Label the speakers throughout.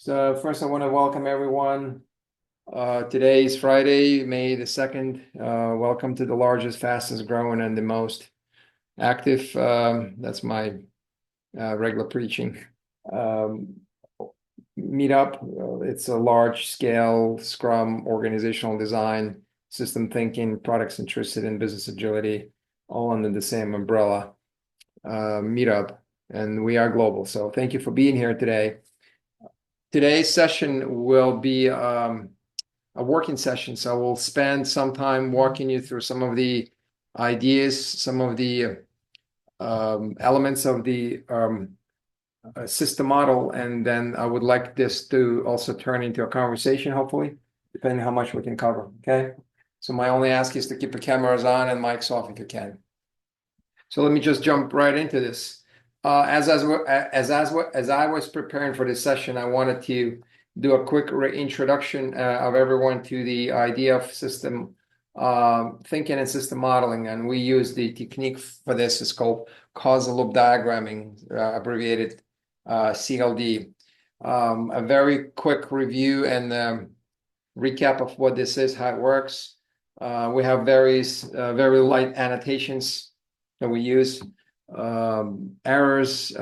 Speaker 1: So first, I want to welcome everyone. Today is Friday, May the 2nd. Welcome to the largest, fastest growing, and the most active. That's my regular preaching um, meetup. It's a large scale Scrum organizational design, system thinking, product centricity, and business agility, all under the same umbrella meetup. And we are global. So thank you for being here today. Today's session will be a working session. So we'll spend some time walking you through some of the ideas, some of the elements of the system model. And then I would like this to also turn into a conversation, hopefully, depending how much we can cover. Okay. So my only ask is to keep the cameras on and mics off if you can. So let me just jump right into this. As I was preparing for this session, I wanted to do a quick reintroduction of everyone to the idea of system thinking and system modeling, and we use the technique for this. It's called causal loop diagramming, abbreviated CLD. A very quick review and recap of what this is, how it works. We have various very light annotations that we use. Errors,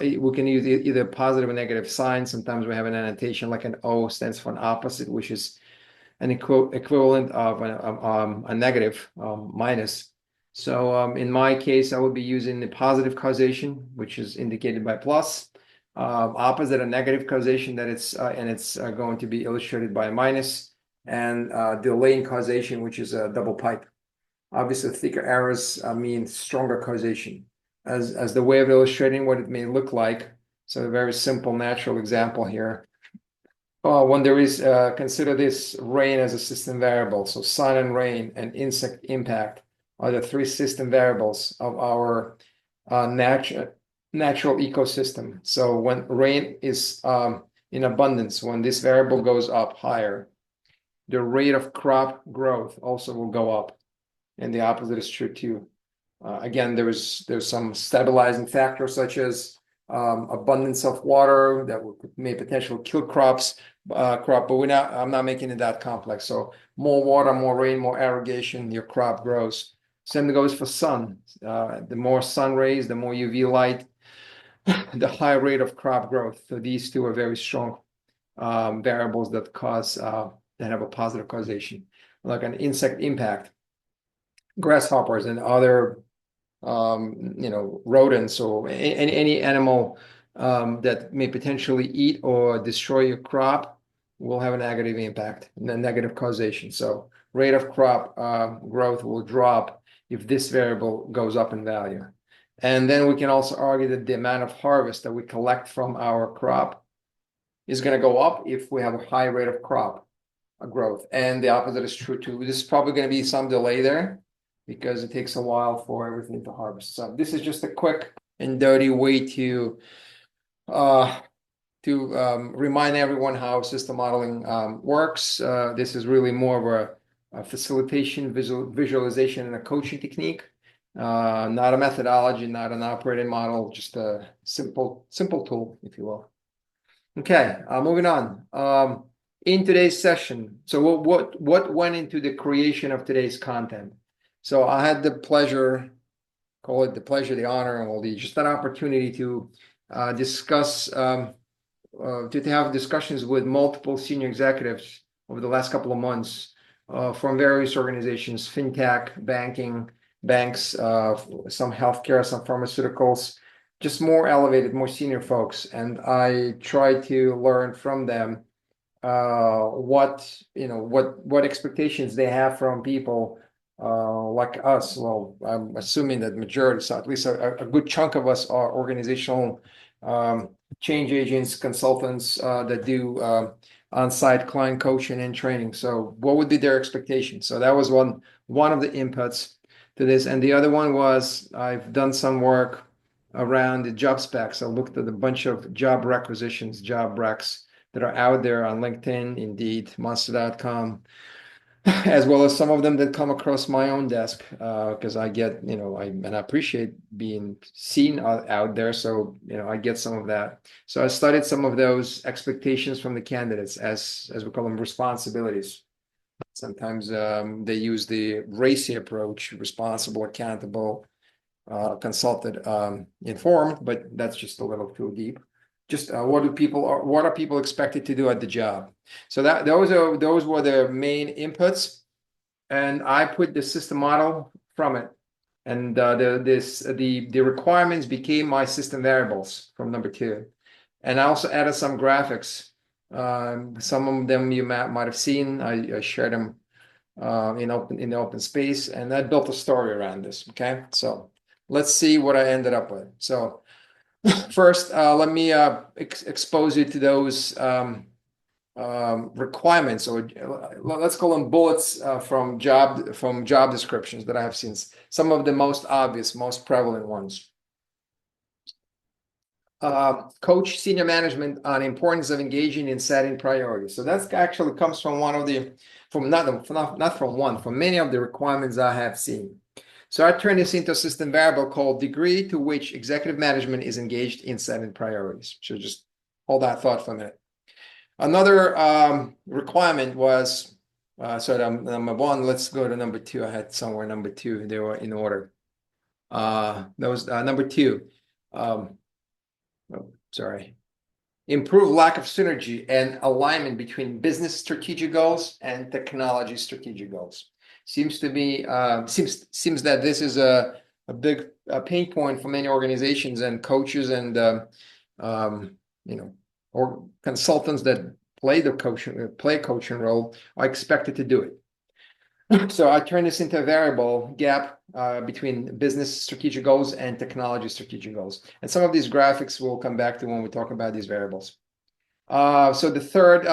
Speaker 1: we can use either positive or negative signs. Sometimes we have an annotation like an O stands for an opposite, which is an equivalent of a negative minus. So in my case, I would be using the positive causation, which is indicated by plus. Opposite a negative causation that it's going to be illustrated by a minus, and delaying causation, which is a double pipe. Obviously, thicker arrows mean stronger causation. As the way of illustrating what it may look like. So a very simple, natural example here. When there is, consider this rain as a system variable. So sun and rain and insect impact are the three system variables of our natural ecosystem. So when rain is in abundance, when this variable goes up higher, the rate of crop growth also will go up. And the opposite is true too. Again, there's some stabilizing factors such as abundance of water that may potentially kill crop, but I'm not making it that complex. So more water, more rain, more irrigation, your crop grows. Same goes for sun. The more sun rays, the more UV light, the higher rate of crop growth. So these two are very strong variables that have a positive causation, like an insect impact. Grasshoppers and other rodents or any animal that may potentially eat or destroy your crop will have a negative impact and a negative causation. So rate of crop growth will drop if this variable goes up in value. And then we can also argue that the amount of harvest that we collect from our crop is going to go up if we have a high rate of crop growth. And the opposite is true too. This is probably going to be some delay there, because it takes a while for everything to harvest. So this is just a quick and dirty way to remind everyone how system modeling works. This is really more of a facilitation, visualization, and a coaching technique, not a methodology, not an operating model, just a simple tool, if you will. Okay, moving on. In today's session, so what went into the creation of today's content? So I had the pleasure, call it the pleasure, the honor, and just an opportunity to discuss, to have discussions with multiple senior executives over the last couple of months from various organizations, fintech, banking, banks, some healthcare, some pharmaceuticals, just more elevated, more senior folks. And I tried to learn from them what expectations they have from people like us. Well, I'm assuming that majority, so at least a good chunk of us are organizational change agents, consultants that do on-site client coaching and training. So what would be their expectations? So that was one of the inputs to this. And the other one was I've done some work around the job specs. I looked at a bunch of job requisitions, job recs that are out there on LinkedIn, Indeed, Monster.com, as well as some of them that come across my own desk, because I get, and I appreciate being seen out there. So, I get some of that. So I studied some of those expectations from the candidates as we call them responsibilities. Sometimes they use the RACI approach: responsible, accountable, consulted, informed, but that's just a little too deep. Just what are people expected to do at the job? So those were the main inputs, and I put the system model from it, and the requirements became my system variables from number two, and I also added some graphics. Some of them you might have seen. I shared them in the open space, and I built a story around this. Okay, so let's see what I ended up with. So first, let me expose you to those requirements, or let's call them bullets from job descriptions that I have seen. Some of the most obvious, most prevalent ones. Coach senior management on importance of engaging in setting priorities. So that's actually comes from one of the from not from one, from many of the requirements I have seen. So I turned this into a system variable called degree to which executive management is engaged in setting priorities. So just hold that thought for a minute. Another requirement was number one. Let's go to number two. I had somewhere number two. They were in order. That was number two. Sorry. Improve lack of synergy and alignment between business strategic goals and technology strategic goals. Seems to be seems that this is a big pain point for many organizations and coaches and or consultants that play coaching role are expected to do it. So I turn this into a variable gap between business strategic goals and technology strategic goals. And some of these graphics we'll come back to when we talk about these variables. So the third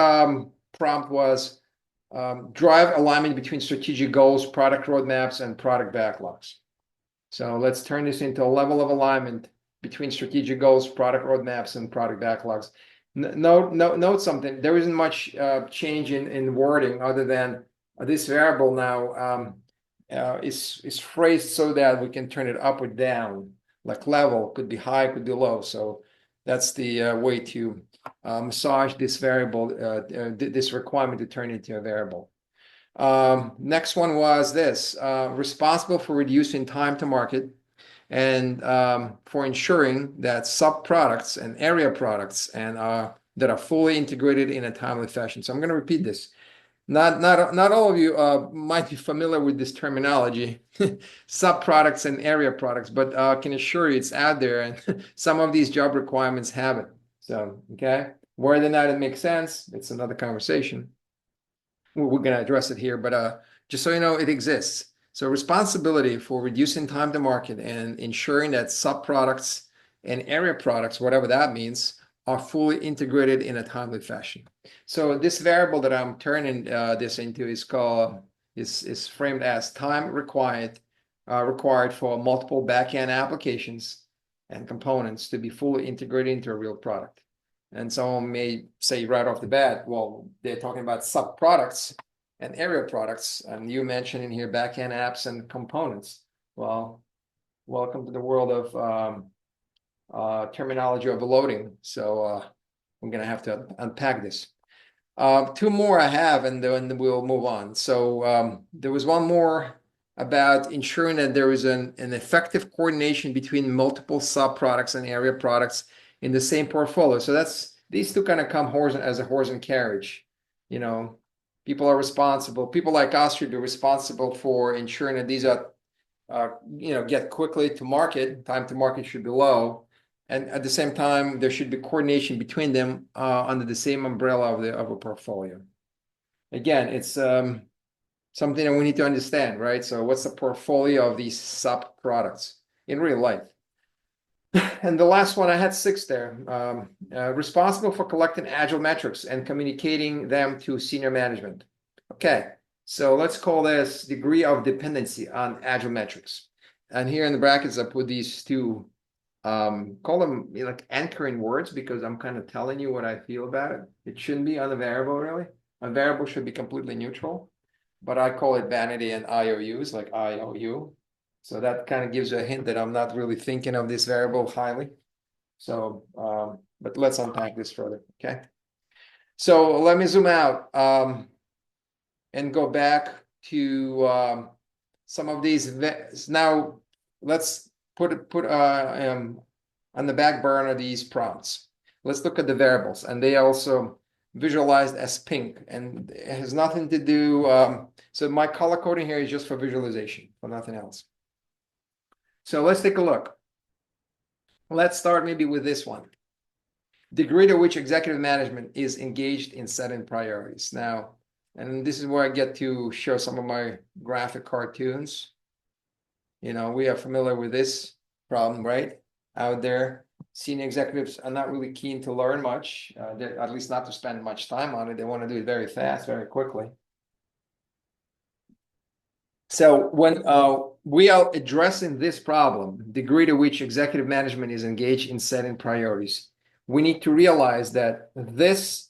Speaker 1: prompt was drive alignment between strategic goals, product roadmaps, and product backlogs. So let's turn this into a level of alignment between strategic goals, product roadmaps, and product backlogs. Note something. There isn't much change in wording other than this variable now is phrased so that we can turn it up or down. Like level could be high, could be low. So that's the way to massage this variable, this requirement to turn it into a variable. Next one was this, responsible for reducing time to market and for ensuring that sub-products and area products and that are fully integrated in a timely fashion. So I'm going to repeat this. Not all of you might be familiar with this terminology, sub-products and area products, but I can assure you it's out there, and some of these job requirements have it. So, okay, whether or not it makes sense, it's another conversation. We're going to address it here, but just so you know, it exists. So responsibility for reducing time to market and ensuring that sub-products and area products, whatever that means, are fully integrated in a timely fashion. So this variable that I'm turning this into is framed as time required for multiple backend applications and components to be fully integrated into a real product. And someone may say right off the bat, well, they're talking about sub products and area products, and you mentioned in here backend apps and components. Well, welcome to the world of terminology overloading. So I'm going to have to unpack this. Two more I have, and then we'll move on. So there was one more about ensuring that there is an effective coordination between multiple sub-products and area products in the same portfolio. So these two kind of come as a horse and carriage. People are responsible. People like us should be responsible for ensuring that these are, get quickly to market. Time to market should be low. And at the same time, there should be coordination between them under the same umbrella of a portfolio. Again, it's something that we need to understand, right? So what's the portfolio of these sub-products in real life? And the last one, I had 6 there. Responsible for collecting agile metrics and communicating them to senior management. Okay, so let's call this degree of dependency on agile metrics. And here in the brackets, I put these two. Call them like anchoring words because I'm kind of telling you what I feel about it. It shouldn't be on a variable, really. A variable should be completely neutral. but I call it vanity and IOUs, like IOU. So that kind of gives you a hint that I'm not really thinking of this variable highly. So, but let's unpack this further, okay? So let me zoom out and go back to some of these. Now, let's put on the back burner these prompts. Let's look at the variables, and they also visualized as pink, and it has nothing to do. So my color coding here is just for visualization, for nothing else. So let's take a look. Let's start maybe with this one. Degree to which executive management is engaged in setting priorities. Now, and this is where I get to show some of my graphic cartoons. We are familiar with this problem, right? Out there, senior executives are not really keen to learn much, at least not to spend much time on it. They want to do it very fast, very quickly. So when we are addressing this problem, degree to which executive management is engaged in setting priorities, we need to realize that this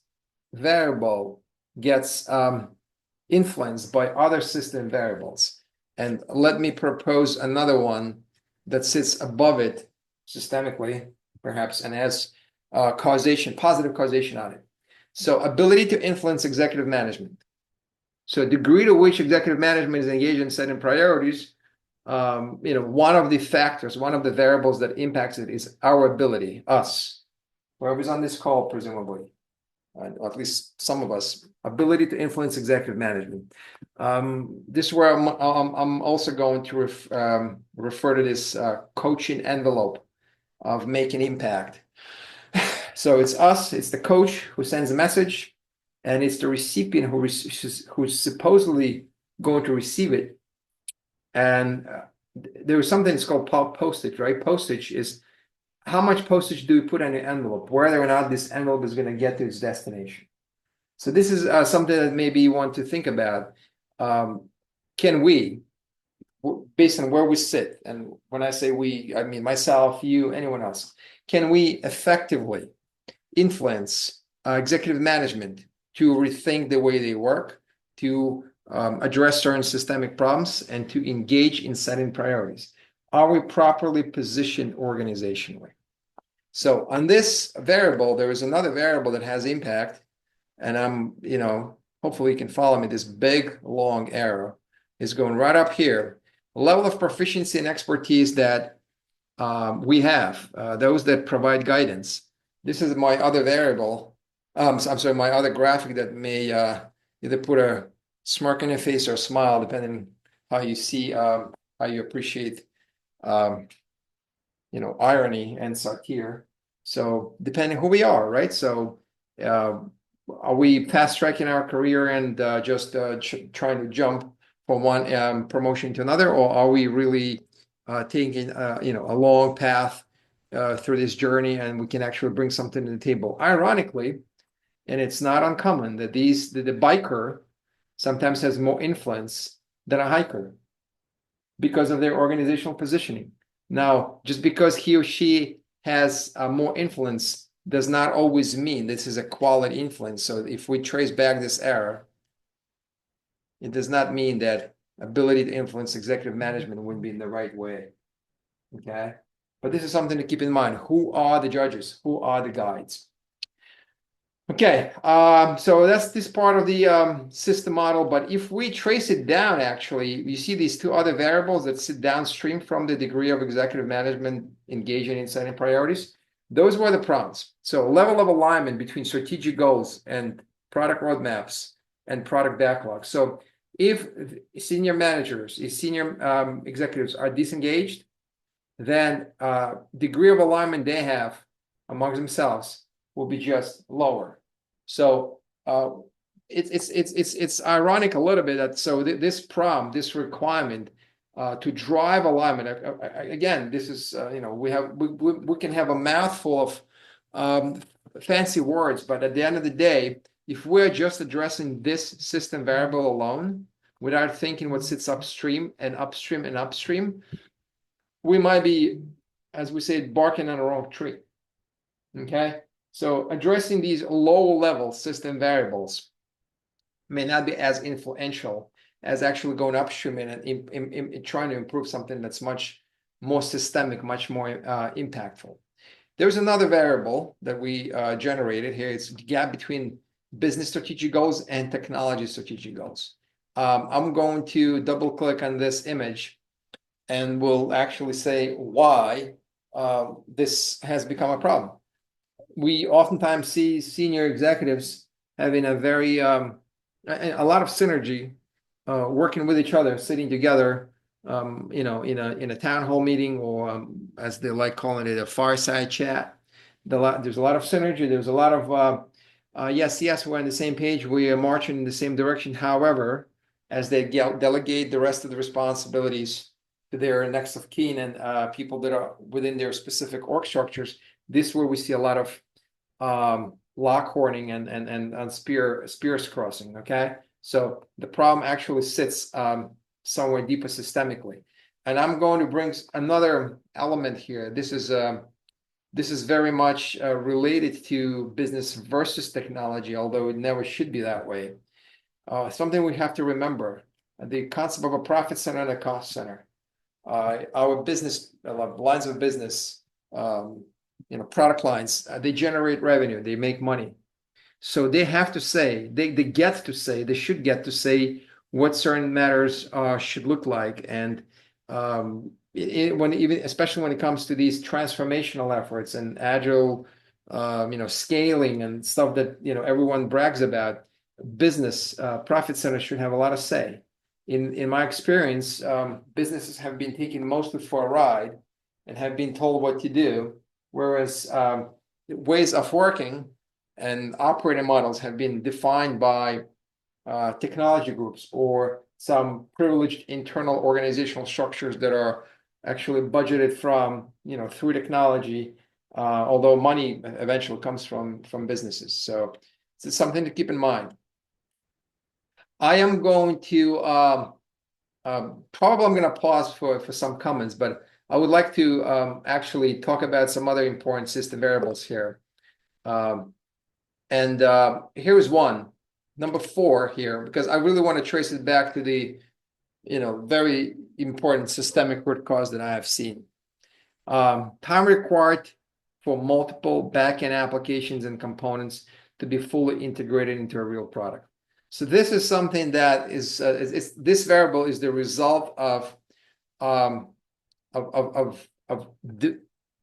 Speaker 1: variable gets influenced by other system variables. And let me propose another one that sits above it systemically, perhaps, and has causation, positive causation on it. So ability to influence executive management. So degree to which executive management is engaged in setting priorities, one of the factors, one of the variables that impacts it is our ability, us, whoever's on this call, presumably, or at least some of us, ability to influence executive management. This is where I'm also going to refer to this coaching envelope of making impact. So it's us, it's the coach who sends a message, and it's the recipient who's supposedly going to receive it. And there was something that's called postage, right? Postage is how much postage do we put on an envelope, whether or not this envelope is going to get to its destination. So this is something that maybe you want to think about. Can we, based on where we sit, and when I say we, I mean myself, you, anyone else, can we effectively influence executive management to rethink the way they work, to address certain systemic problems, and to engage in setting priorities? Are we properly positioned organizationally? So on this variable, there is another variable that has impact, and hopefully you can follow me. This big, long arrow is going right up here. Level of proficiency and expertise that we have, those that provide guidance. This is my other variable. I'm sorry, my other graphic that may either put a smirk on your face or a smile, depending how you see, how you appreciate, irony and satire. So depending who we are, right? So are we fast tracking our career and just trying to jump from one promotion to another, or are we really taking a long path through this journey, and we can actually bring something to the table? Ironically, and it's not uncommon that the biker sometimes has more influence than a hiker because of their organizational positioning. Now, just because he or she has more influence does not always mean this is a quality influence. So if we trace back this error, it does not mean that ability to influence executive management wouldn't be in the right way. Okay. But this is something to keep in mind. Who are the judges? Who are the guides? Okay, so that's this part of the system model. But if we trace it down, actually, you see these two other variables that sit downstream from the degree of executive management engaging in setting priorities. Those were the prompts. So level of alignment between strategic goals and product roadmaps and product backlog. So if senior managers, if senior executives are disengaged, then degree of alignment they have amongst themselves will be just lower. So it's ironic a little bit that this prompt, this requirement to drive alignment, again, this is we can have a mouthful of fancy words, but at the end of the day, if we're just addressing this system variable alone without thinking what sits upstream and upstream and upstream, we might be, as we say, barking on the wrong tree. Okay, so addressing these low-level system variables may not be as influential as actually going upstream and in trying to improve something that's much more systemic, much more impactful. There's another variable that we generated here. It's the gap between business strategic goals and technology strategic goals. I'm going to double click on this image and we'll actually say why this has become a problem. We oftentimes see senior executives having a lot of synergy, working with each other, sitting together, in a town hall meeting, or as they like calling it, a fireside chat. There's a lot of synergy. There's a lot of yes, we're on the same page. We are marching in the same direction. However, as they delegate the rest of the responsibilities to their next of kin and people that are within their specific org structures, this is where we see a lot of lockhorning and spears crossing. Okay, so the problem actually sits somewhere deeper systemically, and I'm going to bring another element here. This is very much related to business versus technology, although it never should be that way. Something we have to remember: the concept of a profit center and a cost center. Our business lines of business, product lines, they generate revenue, they make money. So they have to say, they should get to say what certain matters should look like. And especially when it comes to these transformational efforts and agile, scaling and stuff that, everyone brags about, business profit centers should have a lot of say. In my experience, businesses have been taken mostly for a ride and have been told what to do, whereas ways of working and operating models have been defined by technology groups or some privileged internal organizational structures that are actually budgeted from, through technology, although money eventually comes from businesses. So it's something to keep in mind. I am going to probably I'm going to pause for some comments, but I would like to actually talk about some other important system variables here. And here's one, number 4 here, because I really want to trace it back to the very important systemic root cause that I have seen. Time required for multiple backend applications and components to be fully integrated into a real product. So this is something that is this variable is the result of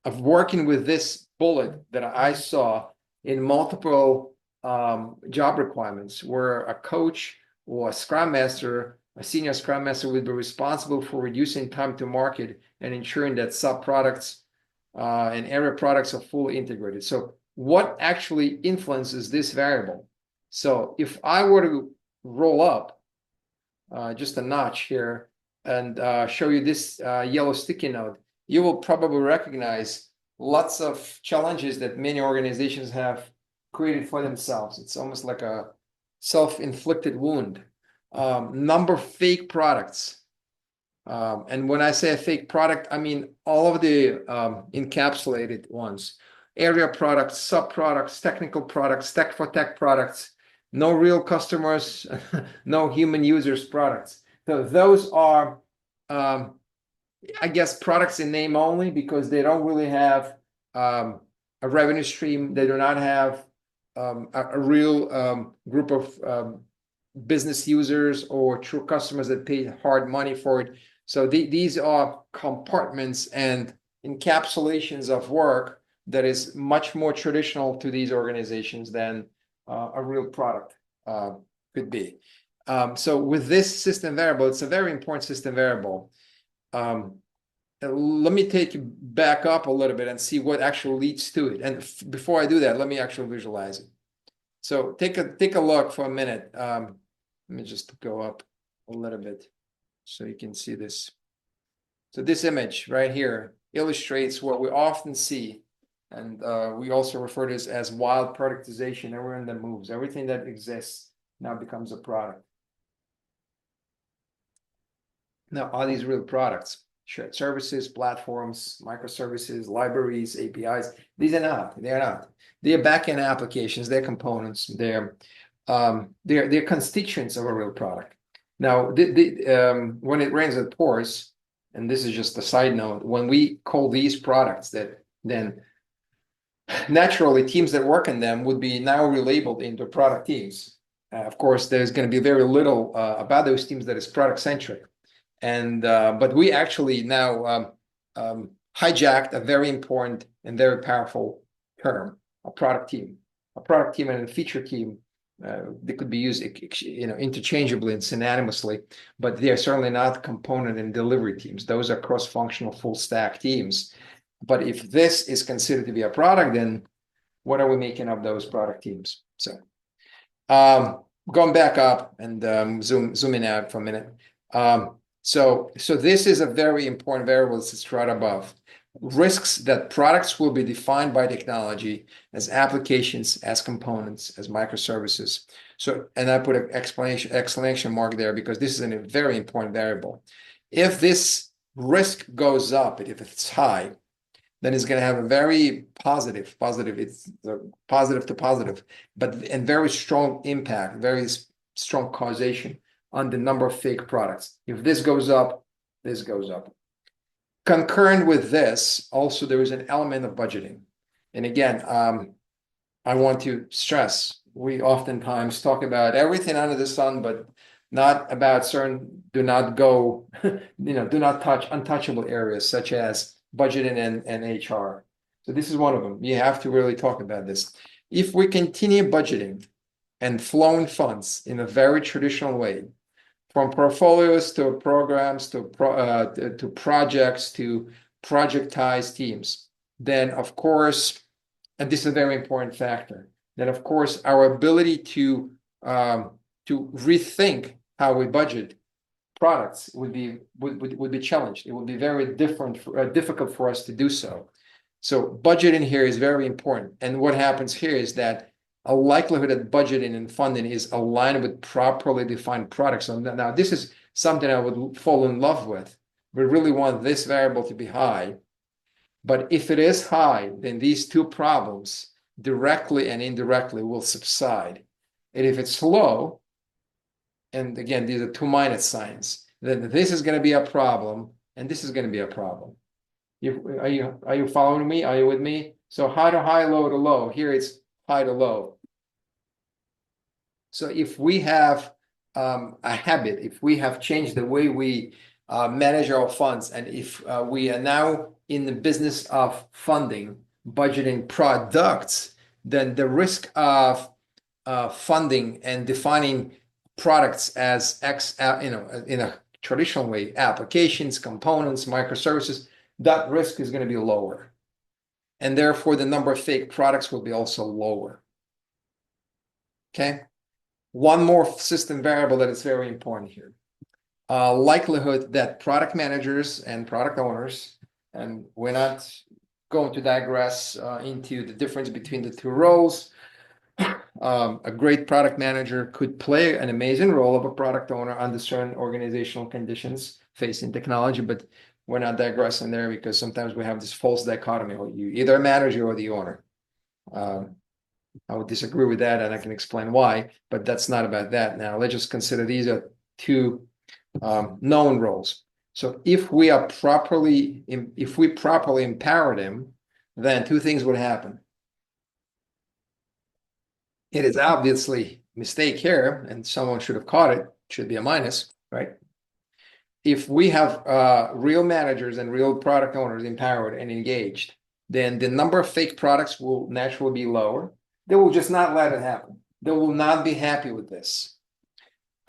Speaker 1: working with this bullet that I saw in multiple job requirements, where a coach or a scrum master, a senior scrum master, would be responsible for reducing time to market and ensuring that sub products and area products are fully integrated. So what actually influences this variable? So if I were to roll up just a notch here and show you this yellow sticky note, you will probably recognize lots of challenges that many organizations have created for themselves. It's almost like a self-inflicted wound. Number of fake products. And when I say a fake product, I mean all of the encapsulated ones. Area products, sub-products, technical products, tech for tech products, no real customers, no human users products. So those are, I guess, products in name only, because they don't really have a revenue stream. They do not have a real group of business users or true customers that pay hard money for it. So these are compartments and encapsulations of work that is much more traditional to these organizations than a real product could be. So with this system variable, it's a very important system variable. Let me take you back up a little bit and see what actually leads to it. And before I do that, let me actually visualize it. So take a look for a minute. Let me just go up a little bit so you can see this. So this image right here illustrates what we often see, and we also refer to this as wild productization. Everything that moves, everything that exists now becomes a product. Now, are these real products? Shared services, platforms, microservices, libraries, APIs? These are not. They are not. They are backend applications. They're components. They're constituents of a real product. Now, when it rains, it pours, and this is just a side note. When we call these products that, then naturally teams that work in them would be now relabeled into product teams. Of course, there's going to be very little about those teams that is product centric, and but we actually now hijacked a very important and very powerful term, a product team. A product team and a feature team, they could be used, interchangeably and synonymously, but they are certainly not component and delivery teams. Those are cross-functional, full-stack teams. But if this is considered to be a product, then what are we making of those product teams? So, going back up and zooming out for a minute. So this is a very important variable that's right above. Risks that products will be defined by technology as applications, as components, as microservices. So, and I put an exclamation mark there because this is a very important variable. If this risk goes up, if it's high, then it's going to have a very positive, it's positive to positive, and very strong impact, very strong causation on the number of fake products. If this goes up, this goes up. Concurrent with this, also there is an element of budgeting. And again, I want to stress, we oftentimes talk about everything under the sun, but not about certain, do not go, do not touch untouchable areas such as budgeting and HR. So this is one of them. You have to really talk about this. If we continue budgeting and flowing funds in a very traditional way, from portfolios to programs to projects to projectized teams, then of course, and this is a very important factor, then of course our ability to rethink how we budget products would be challenged. It would be very difficult for us to do so. So budgeting here is very important. And what happens here is that a likelihood that budgeting and funding is aligned with properly defined products. So now this is something I would fall in love with. We really want this variable to be high. But if it is high, then these two problems directly and indirectly will subside. And if it's low, and again, these are two minus signs, then this is going to be a problem, and this is going to be a problem. Are you following me? Are you with me? So high to high, low to low. Here it's high to low. So if we have a habit, if we have changed the way we manage our funds, and if we are now in the business of funding, budgeting products, then the risk of funding and defining products as in a traditional way, applications, components, microservices, that risk is going to be lower. And therefore, the number of fake products will be also lower. Okay. One more system variable that is very important here. Likelihood that product managers and product owners, and we're not going to digress into the difference between the two roles. A great product manager could play an amazing role of a product owner under certain organizational conditions facing technology, but we're not digressing there because sometimes we have this false dichotomy, or you either a manager or the owner. I would disagree with that, and I can explain why, but that's not about that now. Let's just consider these are two known roles. So if we properly empower them, then two things would happen. It is obviously a mistake here, and someone should have caught it. Should be a minus, right? If we have real managers and real product owners empowered and engaged, then the number of fake products will naturally be lower. They will just not let it happen. They will not be happy with this.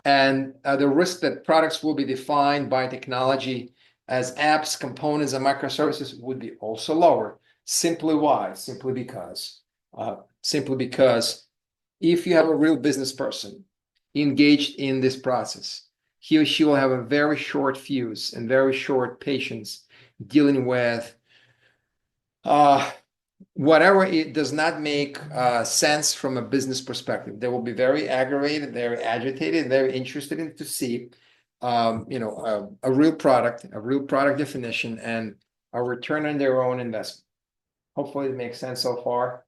Speaker 1: And the risk that products will be defined by technology as apps, components, and microservices would be also lower. Simply why? Simply because if you have a real business person engaged in this process, he or she will have a very short fuse and very short patience dealing with whatever it does not make sense from a business perspective. They will be very aggravated, very agitated, very interested in to see a real product definition and a return on their own investment. Hopefully it makes sense so far.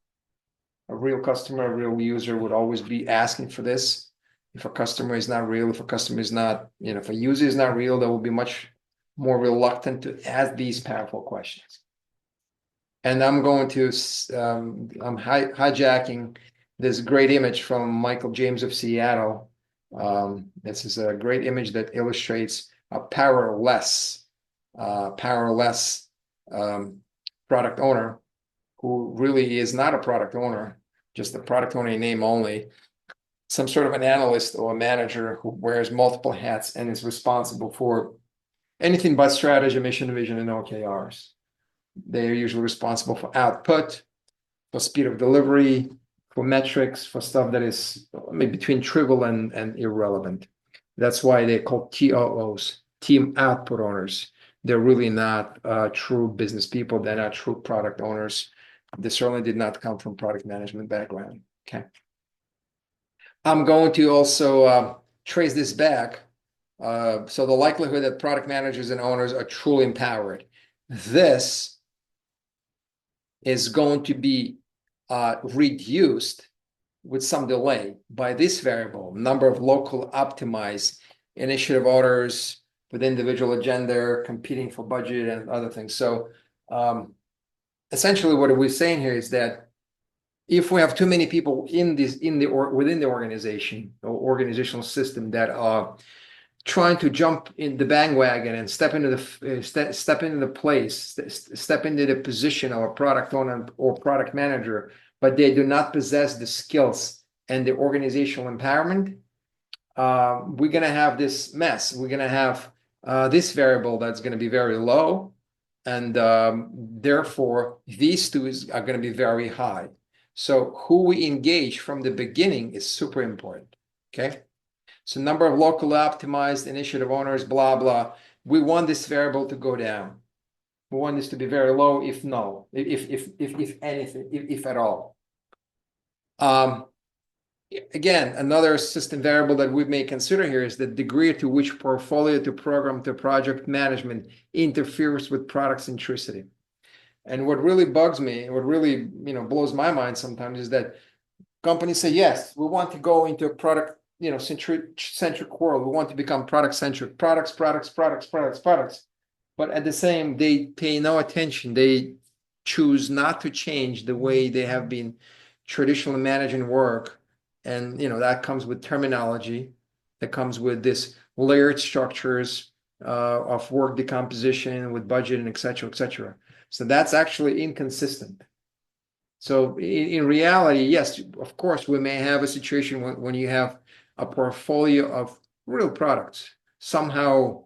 Speaker 1: A real customer, a real user would always be asking for this. If a customer is not real, if a customer is not, if a user is not real, they will be much more reluctant to ask these powerful questions. And I'm going to, I'm hijacking this great image from Michael James of Seattle. This is a great image that illustrates a powerless product owner who really is not a product owner, just a product owner in name only, some sort of an analyst or a manager who wears multiple hats and is responsible for anything but strategy, mission, vision, and OKRs. They are usually responsible for output, for speed of delivery, for metrics, for stuff that is maybe between trivial and irrelevant. That's why they're called TOOs, team output owners. They're really not true business people. They're not true product owners. They certainly did not come from product management background. Okay. I'm going to also trace this back. So the likelihood that product managers and owners are truly empowered. This is going to be reduced with some delay by this variable, number of local optimized initiative orders with individual agenda, competing for budget and other things. So essentially what we're saying here is that if we have too many people within the organization or organizational system that are trying to jump in the bandwagon and step into the position of a product owner or product manager, but they do not possess the skills and the organizational empowerment, we're going to have this mess. We're going to have this variable that's going to be very low, and therefore these two are going to be very high. So who we engage from the beginning is super important. Okay. So number of locally optimized initiative owners, blah, blah. We want this variable to go down. We want this to be very low, if anything, if at all. Again, another system variable that we may consider here is the degree to which portfolio to program to project management interferes with product centricity. And what really bugs me, what really blows my mind sometimes is that companies say, yes, we want to go into a product centric world. We want to become product centric, products. But at the same, they pay no attention. They choose not to change the way they have been traditionally managing work. And that comes with terminology, that comes with this layered structures of work decomposition with budget and et cetera. So that's actually inconsistent. So in reality, yes, of course, we may have a situation when you have a portfolio of real products, somehow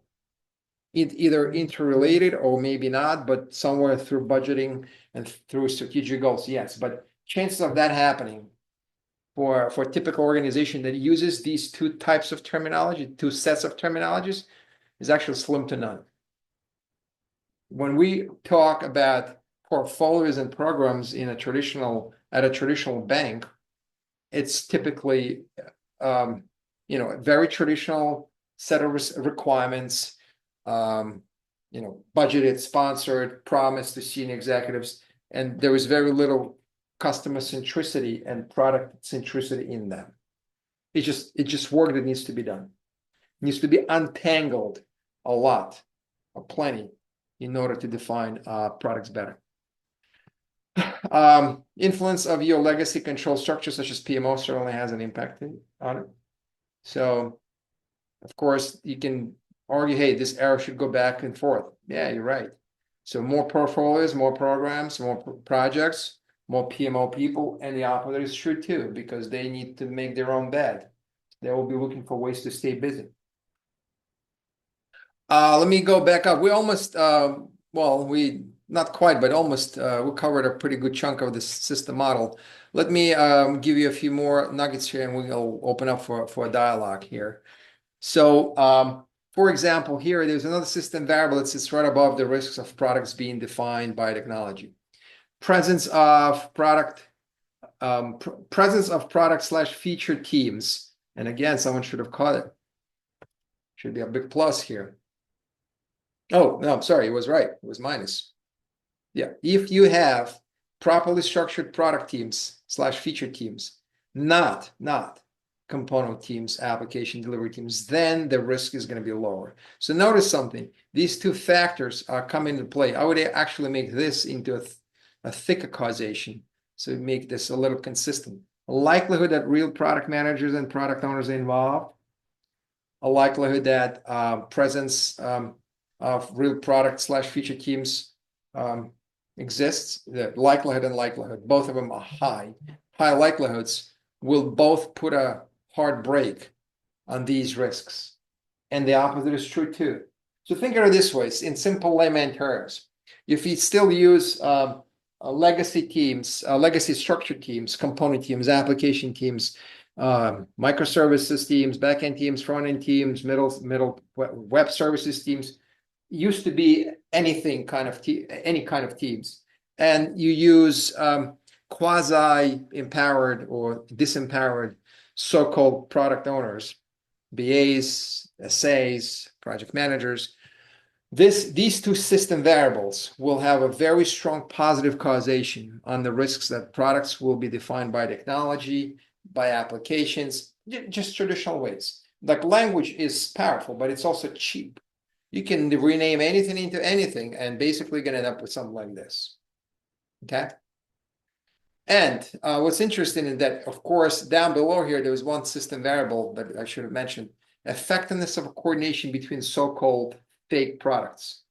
Speaker 1: either interrelated or maybe not, but somewhere through budgeting and through strategic goals, yes. But chances of that happening for a typical organization that uses these two types of terminology, two sets of terminologies, is actually slim to none. When we talk about portfolios and programs at a traditional bank, it's typically a very traditional set of requirements, budgeted, sponsored, promised to senior executives, and there is very little customer centricity and product centricity in them. It's just work that needs to be done. It needs to be untangled a lot, or plenty, in order to define products better. Influence of your legacy control structure, such as PMO, certainly has an impact on it. So, of course, you can argue, hey, this arrow should go back and forth. Yeah, you're right. So more portfolios, more programs, more projects, more PMO people, and the operators should too, because they need to make their own bed. They will be looking for ways to stay busy. Let me go back up. We almost, not quite, but almost, we covered a pretty good chunk of this system model. Let me give you a few more nuggets here, and we'll open up for a dialogue here. So, for example, here, there's another system variable that sits right above the risks of products being defined by technology. Presence of product / feature teams. And again, someone should have caught it. Should be a big plus here. Oh, no, I'm sorry. It was right. It was minus. Yeah. If you have properly structured product teams / feature teams, not component teams, application delivery teams, then the risk is going to be lower. So notice something. These two factors come into play. I would actually make this into a thicker causation. So make this a little consistent. A likelihood that real product managers and product owners are involved. A likelihood that presence of real product / feature teams exists. The likelihood and likelihood, both of them are high. High likelihoods will both put a hard brake on these risks. And the opposite is true too. So think of it this way, in simple layman terms. If you still use legacy teams, legacy structure teams, component teams, application teams, microservices teams, backend teams, front-end teams, middle web services teams, used to be any kind of teams. And you use quasi-empowered or disempowered so-called product owners, BAs, SAs, project managers. These two system variables will have a very strong positive causation on the risks that products will be defined by technology, by applications, just traditional ways. Like language is powerful, but it's also cheap. You can rename anything into anything and basically gonna end up with something like this. Okay. And what's interesting is that, of course, down below here, there was one system variable that I should have mentioned, effectiveness of coordination between so-called fake products.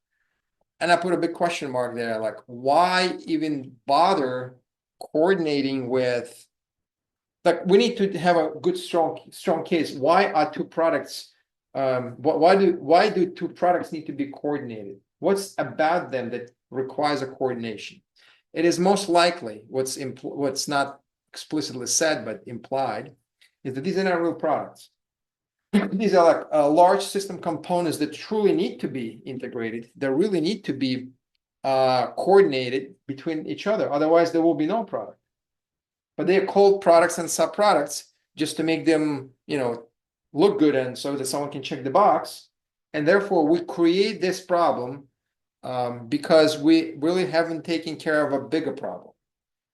Speaker 1: And I put a big question mark there, like, why even bother coordinating with, like, we need to have a good, strong case. Why are two products, why do two products need to be coordinated? What's about them that requires a coordination? It is most likely what's not explicitly said but implied is that these are not real products. These are like large system components that truly need to be integrated. They really need to be coordinated between each other. Otherwise, there will be no product. But they are called products and subproducts just to make them, look good and so that someone can check the box. And therefore, we create this problem because we really haven't taken care of a bigger problem.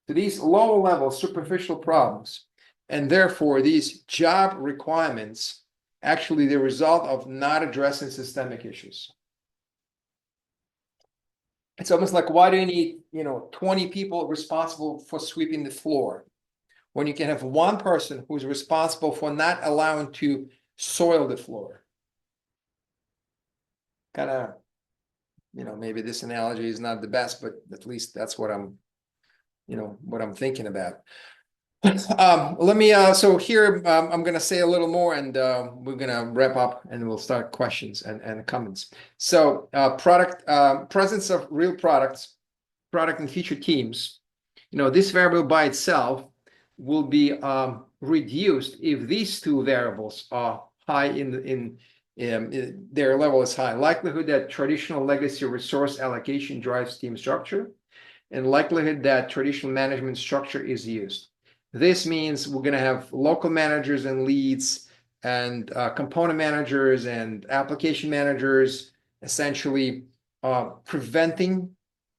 Speaker 1: So these lower level superficial problems, and therefore these job requirements, actually the result of not addressing systemic issues. It's almost like, why do you need 20 people responsible for sweeping the floor when you can have one person who's responsible for not allowing to soil the floor? Kind of, maybe this analogy is not the best, but at least that's what I'm thinking about. Let me, so here I'm going to say a little more and we're going to wrap up and we'll start questions and comments. So presence of real products, product and feature teams, this variable by itself will be reduced if these two variables are high in their level is high. Likelihood that traditional legacy resource allocation drives team structure, and likelihood that traditional management structure is used. This means we're going to have local managers and leads and component managers and application managers, essentially preventing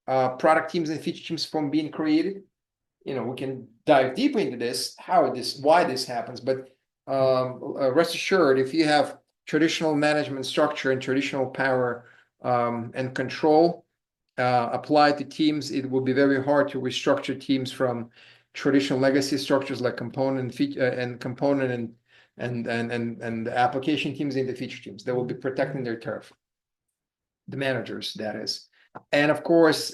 Speaker 1: product teams and feature teams from being created. We can dive deeper into this, why this happens, but rest assured, if you have traditional management structure and traditional power and control applied to teams, it will be very hard to restructure teams from traditional legacy structures like component and application teams into feature teams. They will be protecting their turf, the managers, that is. And of course,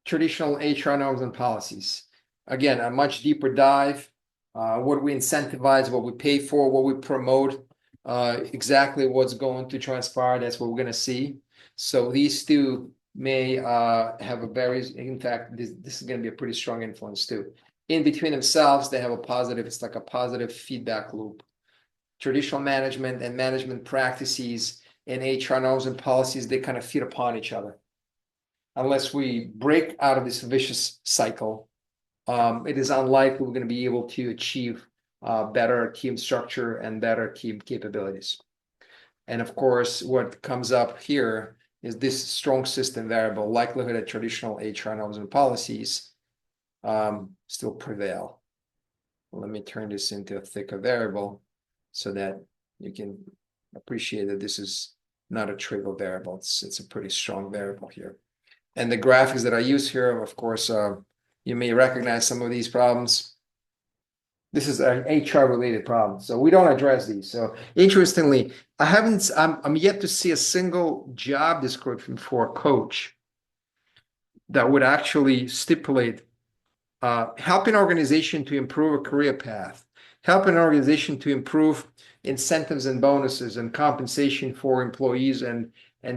Speaker 1: traditional HR norms and policies. Again, a much deeper dive, what we incentivize, what we pay for, what we promote, exactly what's going to transpire. That's what we're going to see. So these two may have a very, in fact, this is going to be a pretty strong influence too. In between themselves, they have a positive, it's like a positive feedback loop. Traditional management and management practices and HR norms and policies, they kind of feed upon each other. Unless we break out of this vicious cycle, it is unlikely we're going to be able to achieve better team structure and better team capabilities. And of course, what comes up here is this strong system variable, likelihood that traditional HR norms and policies still prevail. let me turn this into a thicker variable so that you can appreciate that this is not a trivial variable. It's a pretty strong variable here. And the graphics that I use here, of course, you may recognize some of these problems. This is an HR related problem, so we don't address these. So interestingly, I'm yet to see a single job description for a coach that would actually stipulate help an organization to improve a career path, help an organization to improve incentives and bonuses and compensation for employees and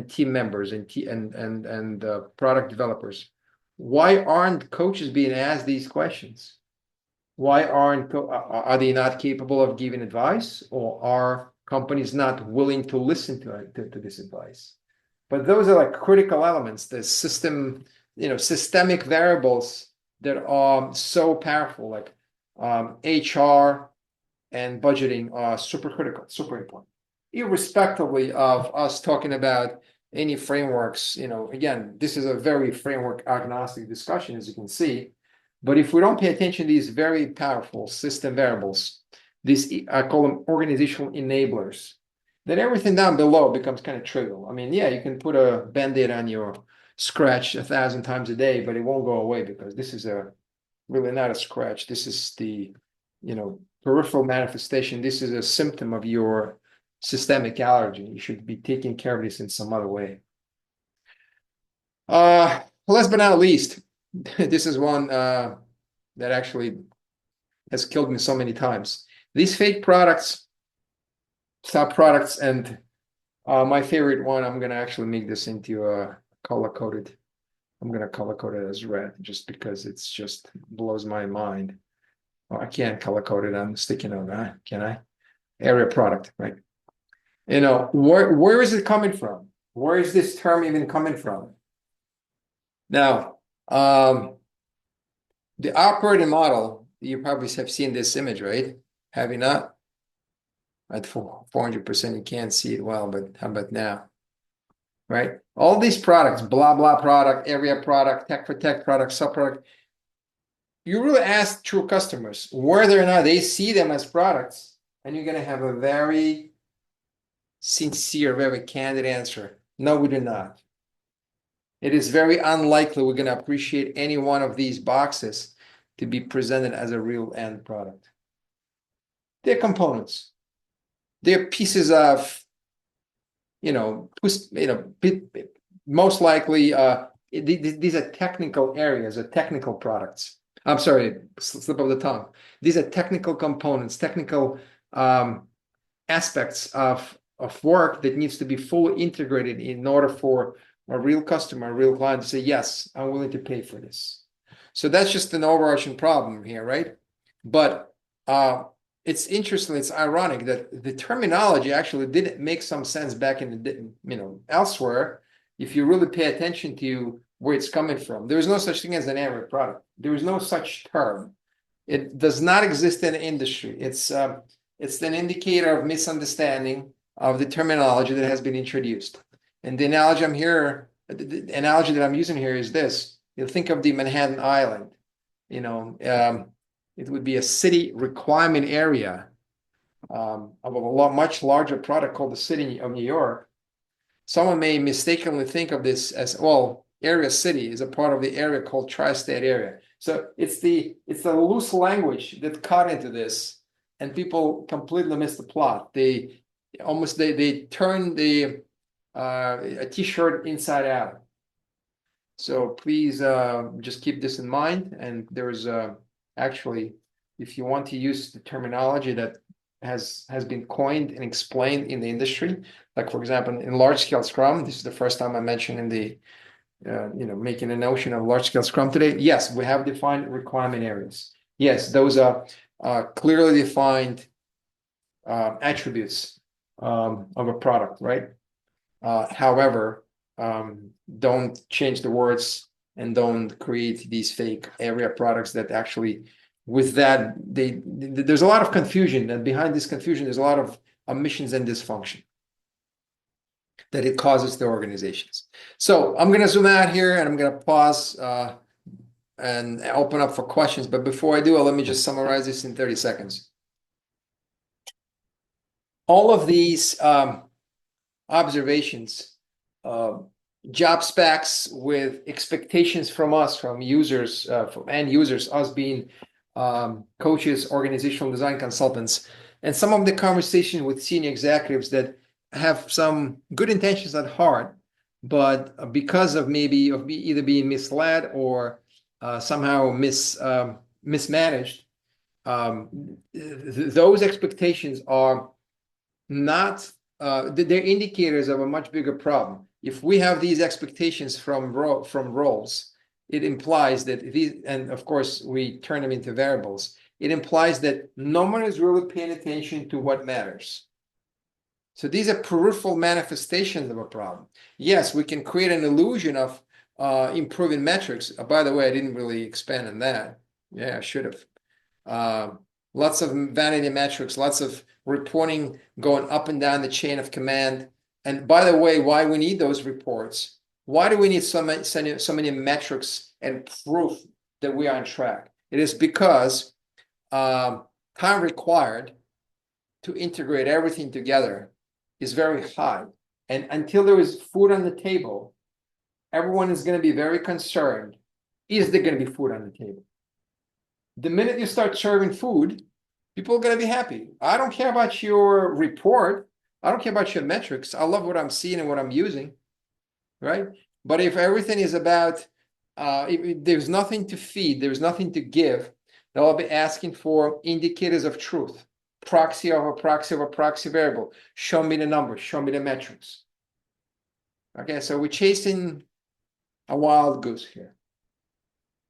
Speaker 1: team members and product developers. Why aren't coaches being asked these questions? Why are they not capable of giving advice, or are companies not willing to listen to this advice? But those are like critical elements, the systemic variables that are so powerful, like HR and budgeting are super critical, super important. Irrespectively of us talking about any frameworks, again, this is a very framework agnostic discussion, as you can see. But if we don't pay attention to these very powerful system variables, I call them organizational enablers, then everything down below becomes kind of trivial. I mean, yeah, you can put a Band-Aid on your scratch 1,000 times a day, but it won't go away because this is really not a scratch. This is the, peripheral manifestation. This is a symptom of your systemic allergy. You should be taking care of this in some other way. Last but not least, this is one that actually has killed me so many times. These fake products, sub-products, and my favorite one, I'm going to actually make this into color-coded. I'm going to color-code it as red just because it's just blows my mind. Oh, I can't color-code it on sticky note, huh? Can I? Area product, right? Where is it coming from? Where is this term even coming from? Now, the operating model, you probably have seen this image, right? Have you not? At 400%, you can't see it well, but how about now? Right? All these products, blah, blah product, area product, tech for tech product, sub-product, you really ask true customers whether or not they see them as products, and you're going to have a very sincere, very candid answer. No, we do not. It is very unlikely we're going to appreciate any one of these boxes to be presented as a real end product. They're components. They're pieces of, most likely these are technical areas, or technical products. I'm sorry, slip of the tongue. These are technical components, technical aspects of work that needs to be fully integrated in order for a real customer, a real client to say, yes, I'm willing to pay for this. So that's just an overarching problem here, right? But it's interesting, it's ironic that the terminology actually didn't make some sense back in the, elsewhere. If you really pay attention to where it's coming from, there is no such thing as an area product. There is no such term. It does not exist in the industry. It's an indicator of misunderstanding of the terminology that has been introduced. And the analogy that I'm using here is this. You think of the Manhattan Island. It would be a city requirement area of a much larger product called the city of New York. Someone may mistakenly think of this as, well, area city is a part of the area called tri-state area. So it's the loose language that cut into this, and people completely miss the plot. They turn a t-shirt inside out. So please just keep this in mind. And there's actually, if you want to use the terminology that has been coined and explained in the industry, like for example, in large-scale Scrum, this is the first time I mentioned in the making a notion of large-scale Scrum today. Yes, we have defined requirement areas. Yes, those are clearly defined attributes of a product, right? However, don't change the words and don't create these fake area products that actually, with that, there's a lot of confusion, and behind this confusion, there's a lot of omissions and dysfunction that it causes the organizations. So I'm going to zoom out here and I'm going to pause and open up for questions. But before I do, let me just summarize this in 30 seconds. All of these observations, job specs with expectations from us, from users, from end users, us being coaches, organizational design consultants, and some of the conversation with senior executives that have some good intentions at heart, but because of either being misled or somehow mismanaged, those expectations are not they're indicators of a much bigger problem. If we have these expectations from roles, it implies that these, and of course we turn them into variables, it implies that no one is really paying attention to what matters. So these are peripheral manifestations of a problem. Yes, we can create an illusion of improving metrics. By the way, I didn't really expand on that. Yeah, I should have. Lots of vanity metrics, lots of reporting going up and down the chain of command. And by the way, why we need those reports? Why do we need so many metrics and proof that we are on track? It is because time required to integrate everything together is very high. And until there is food on the table, everyone is going to be very concerned. Is there going to be food on the table? The minute you start serving food, people are going to be happy. I don't care about your report. I don't care about your metrics. I love what I'm seeing and what I'm using, right? But if everything is about, if there's nothing to feed, there's nothing to give, they'll be asking for indicators of truth, proxy of a proxy of a proxy variable. Show me the numbers, show me the metrics. Okay, so we're chasing a wild goose here.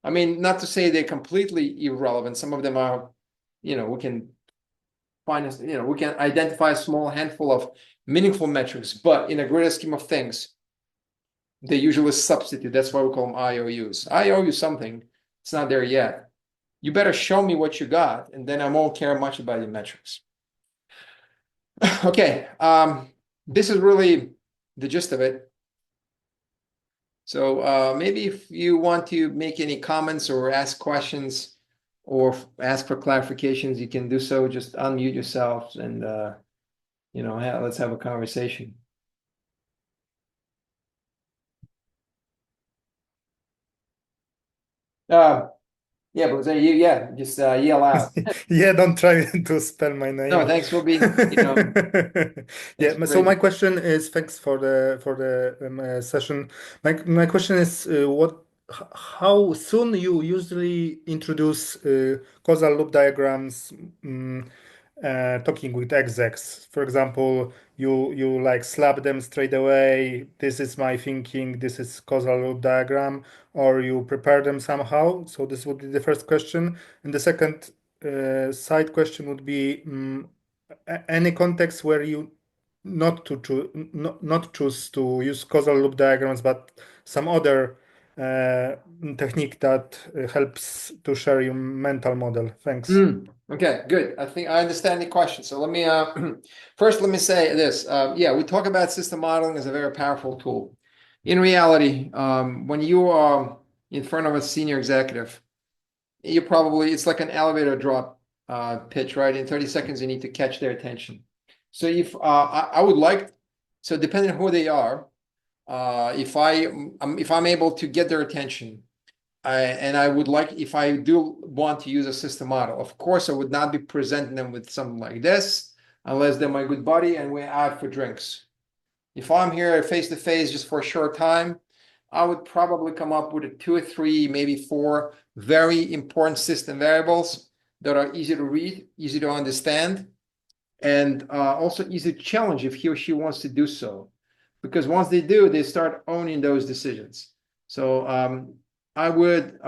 Speaker 1: I mean, not to say they're completely irrelevant. Some of them are, we can find, we can identify a small handful of meaningful metrics, but in a greater scheme of things, they usually substitute. That's why we call them IOUs. I owe you something. It's not there yet. You better show me what you got, and then I won't care much about your metrics. Okay, this is really the gist of it. So maybe if you want to make any comments or ask questions or ask for clarifications, you can do so. Just unmute yourselves and, let's have a conversation. Yeah, but just yell out.
Speaker 2: Yeah, don't try to spell my
Speaker 1: No,
Speaker 2: name.
Speaker 1: thanks for being, thanks
Speaker 2: Yeah,
Speaker 1: for
Speaker 2: so
Speaker 1: being.
Speaker 2: my question is, thanks for the session. My question is, how soon you usually introduce causal loop diagrams, talking with execs? For example, you like slap them straight away. This is my thinking. This is causal loop diagram, or you prepare them somehow. So this would be the first question, and the second side question would be any context where you not choose to use causal loop diagrams, but some other technique that helps to share your mental model. Thanks.
Speaker 1: Okay, good. I think I understand the question. So let me first let me say this. Yeah, we talk about system modeling as a very powerful tool. In reality, when you are in front of a senior executive, it's like an elevator drop pitch, right? In 30 seconds, you need to catch their attention. So if I would like, so depending on who they are, if I'm able to get their attention, and I would like, if I do want to use a system model, of course, I would not be presenting them with something like this unless they're my good buddy and we're out for drinks. If I'm here face to face just for a short time, I would probably come up with 2 or 3, maybe 4 very important system variables that are easy to read, easy to understand, and also easy to challenge if he or she wants to do so. Because once they do, they start owning those decisions. So I would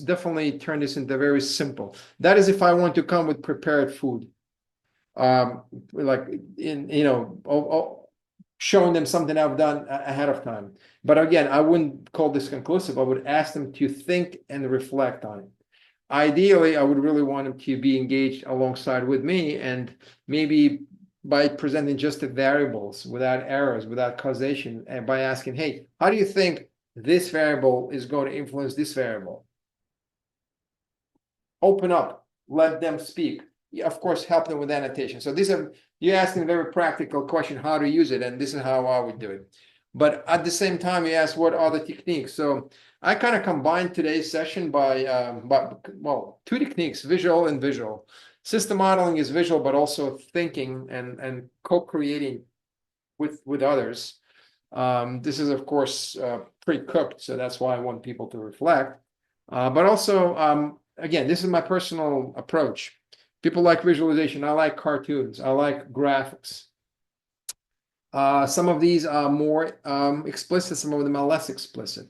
Speaker 1: definitely turn this into very simple. That is if I want to come with prepared food, like showing them something I've done ahead of time. But again, I wouldn't call this conclusive. I would ask them to think and reflect on it. Ideally, I would really want them to be engaged alongside with me, and maybe by presenting just the variables without errors, without causation, and by asking, hey, how do you think this variable is going to influence this variable? open up, let them speak. Of course, help them with annotation. So you're asking a very practical question, how to use it, and this is how I would do it. But at the same time, you ask what are the techniques. So I kind of combined today's session well, two techniques, visual and visual. System modeling is visual, but also thinking and co-creating with others. This is, of course, pre-cooked, so that's why I want people to reflect. But also, again, this is my personal approach. People like visualization. I like cartoons. I like graphics. Some of these are more explicit. Some of them are less explicit.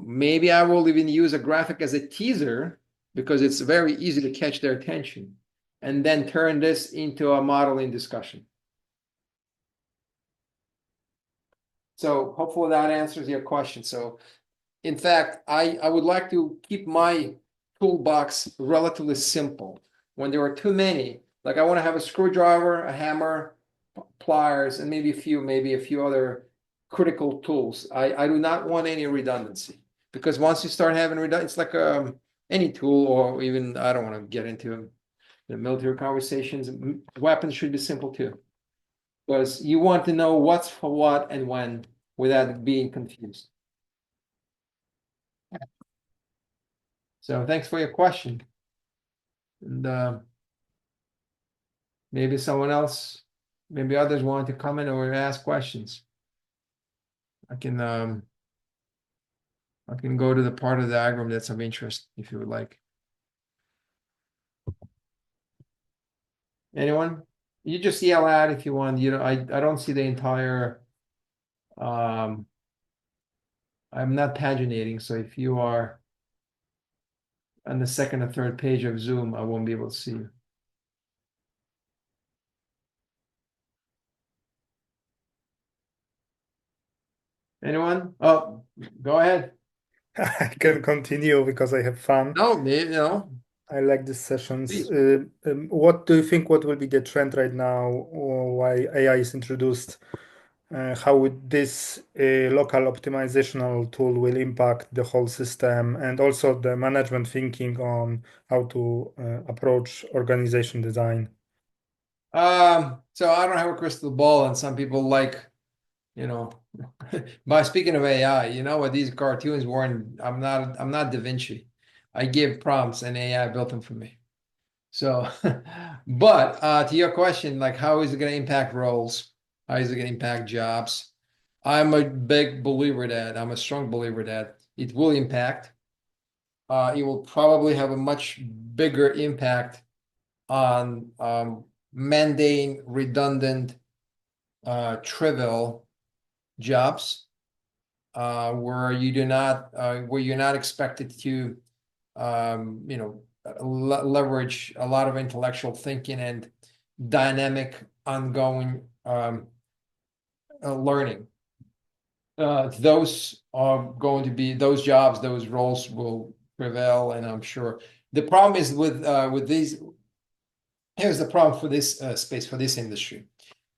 Speaker 1: Maybe I will even use a graphic as a teaser because it's very easy to catch their attention, and then turn this into a modeling discussion. So hopefully that answers your question. So in fact, I would like to keep my toolbox relatively simple. When there are too many, like I want to have a screwdriver, a hammer, pliers, and maybe a few other critical tools. I do not want any redundancy, because once you start having redundancy, it's like any tool, or even, I don't want to get into the military conversations. Weapons should be simple too, because you want to know what's for what and when without being confused. So thanks for your question. And maybe someone else, maybe others want to comment or ask questions. I can go to the part of the diagram that's of interest if you would like. Anyone? You just yell out if you want. You know, I don't see the entire. I'm not paginating, so if you are on the second or third page of Zoom, I won't be able to see you. Anyone? Oh, go ahead.
Speaker 2: I can continue because I have fun.
Speaker 1: No, maybe, no.
Speaker 2: I like these sessions.
Speaker 1: Please.
Speaker 2: What do you think? What will be the trend right now? Or why AI is introduced? How would this local optimizational tool will impact the whole system, and also the management thinking on how to approach organization design?
Speaker 1: So I don't have a crystal ball, and some people like, you know, by speaking of AI, you know what, these cartoons weren't, I'm not Da Vinci. I give prompts and AI built them for me. So, but to your question, like, how is it going to impact roles? How is it going to impact jobs? I'm a strong believer that it will impact. It will probably have a much bigger impact on mundane, redundant, trivial jobs, where you're not expected to leverage a lot of intellectual thinking and dynamic ongoing learning. Those are going to be those jobs, those roles will prevail, and I'm sure the problem is with these. Here's the problem for this space, for this industry.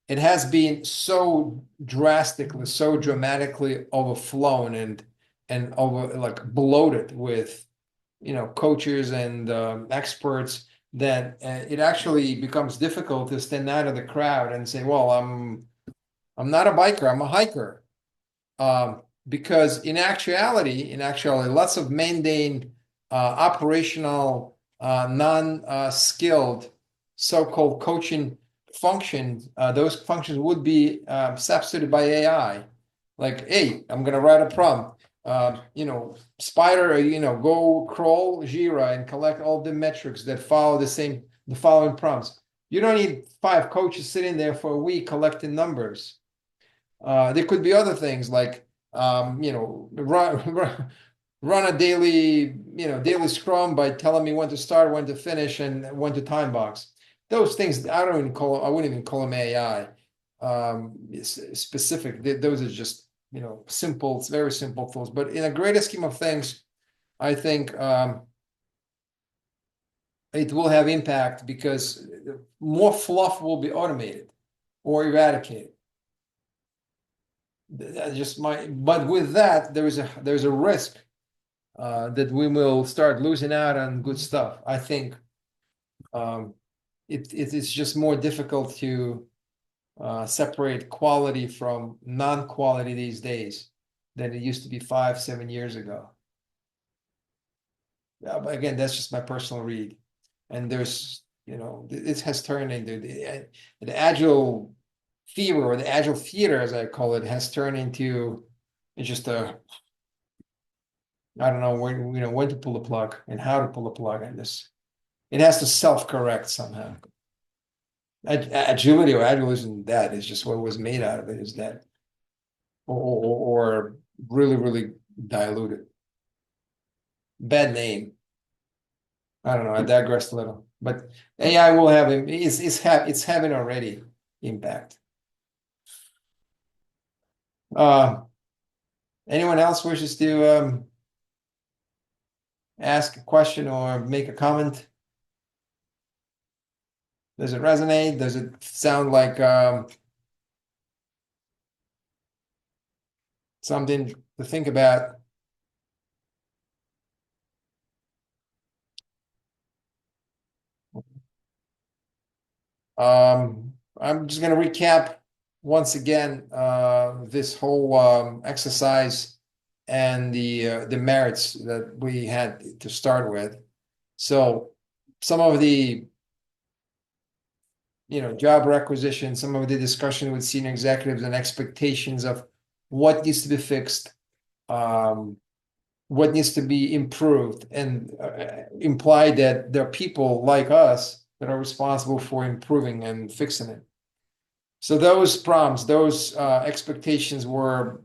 Speaker 1: It has been so drastically, so dramatically overflown and over, like, bloated with coaches and experts, that it actually becomes difficult to stand out of the crowd and say, well, I'm not a biker, I'm a hiker. Because in actuality, lots of mundane, operational, non-skilled so-called coaching functions, those functions would be substituted by AI. Like, hey, I'm going to write a prompt. Spider, go crawl Jira and collect all the metrics that follow the following prompts. You don't need 5 coaches sitting there for a week collecting numbers. There could be other things like, run a daily scrum by telling me when to start, when to finish, and when to time box. Those things I wouldn't even call them AI specific. Those are just simple, very simple tools. But in a greater scheme of things, I think it will have impact because more fluff will be automated or eradicated. But with that, there's a risk that we will start losing out on good stuff. I think it is just more difficult to separate quality from non-quality these days than it used to be 5, 7 years ago. But again, that's just my personal read. And there's, it has turned into the agile fever, or the agile theater, as I call it, has turned into just I don't know when to pull the plug and how to pull the plug on this. It has to self-correct somehow. Agility or agilism, that is just what it was made out of. It is that, or really, really diluted. Bad name. I don't know. I digressed a little, but AI will have it's having already impact. Anyone else wishes to ask a question or make a comment? Does it resonate? Does it sound like something to think about? I'm just going to recap once again this whole exercise and the merits that we had to start with. So some of the job requisition, some of the discussion with senior executives and expectations of what needs to be fixed, what needs to be improved, and imply that there are people like us that are responsible for improving and fixing it. So those problems, those expectations were,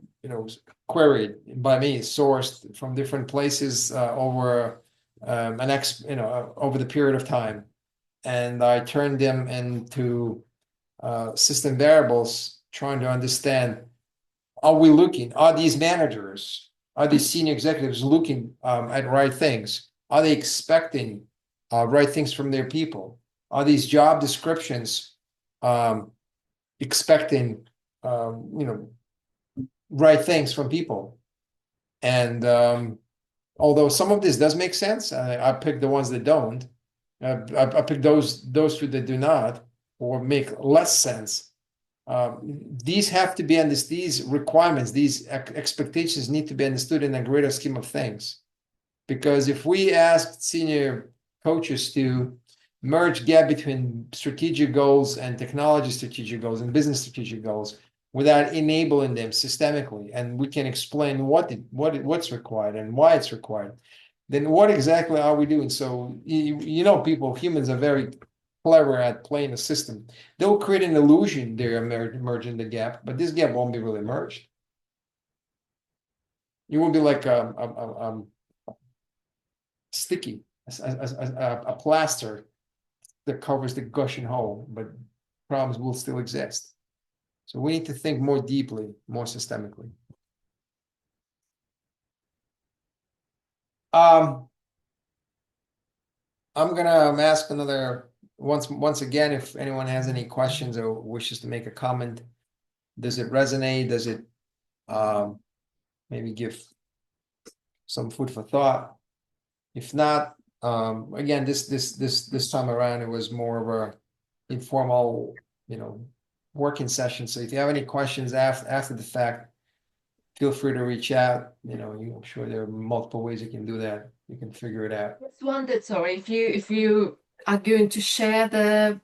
Speaker 1: queried by me, sourced from different places over over the period of time, and I turned them into system variables, trying to understand: are these managers, are these senior executives looking at right things? Are they expecting right things from their people? Are these job descriptions expecting right things from people? And although some of this does make sense, I picked the ones that don't. I picked those two that do not, or make less sense. These have to be understood. These requirements, these expectations need to be understood in a greater scheme of things. Because if we ask senior coaches to merge gap between strategic goals and technology strategic goals and business strategic goals without enabling them systemically, and we can explain what's required and why it's required, then what exactly are we doing? So humans are very clever at playing a system. They'll create an illusion they're merging the gap, but this gap won't be really merged. It will be like sticky, a plaster that covers the gushing hole, but problems will still exist. So we need to think more deeply, more systemically. I'm gonna ask once again, if anyone has any questions or wishes to make a comment. Does it resonate? Does it maybe give some food for thought? If not, again, this time around, it was more of a informal, working session. So if you have any questions after the fact, feel free to reach out. I'm sure there are multiple ways you can do that. You can figure it out.
Speaker 3: Just wondered, sorry, if you are going to share the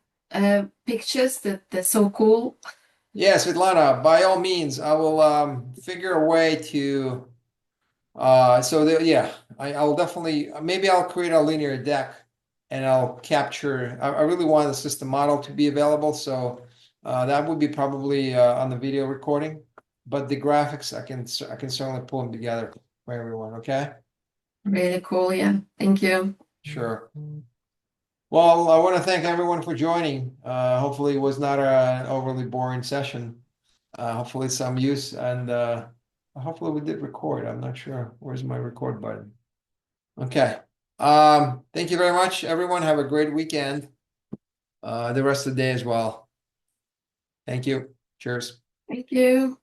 Speaker 3: pictures that they're so cool.
Speaker 1: Yeah, Svetlana, by all means, I will figure a way to I'll definitely, maybe I'll create a linear deck and I'll capture. I really want the system model to be available, so that would be probably on the video recording, but the graphics I can certainly pull them together for everyone. Okay.
Speaker 3: Really cool, yeah. Thank you.
Speaker 1: Sure. Well, I want to thank everyone for joining. Hopefully it was not an overly boring session. Hopefully some use, and hopefully we did record. I'm not sure. Where's my record button? Okay. Thank you very much, everyone. Have a great weekend. The rest of the day as well. Thank you. Cheers.
Speaker 3: Thank you.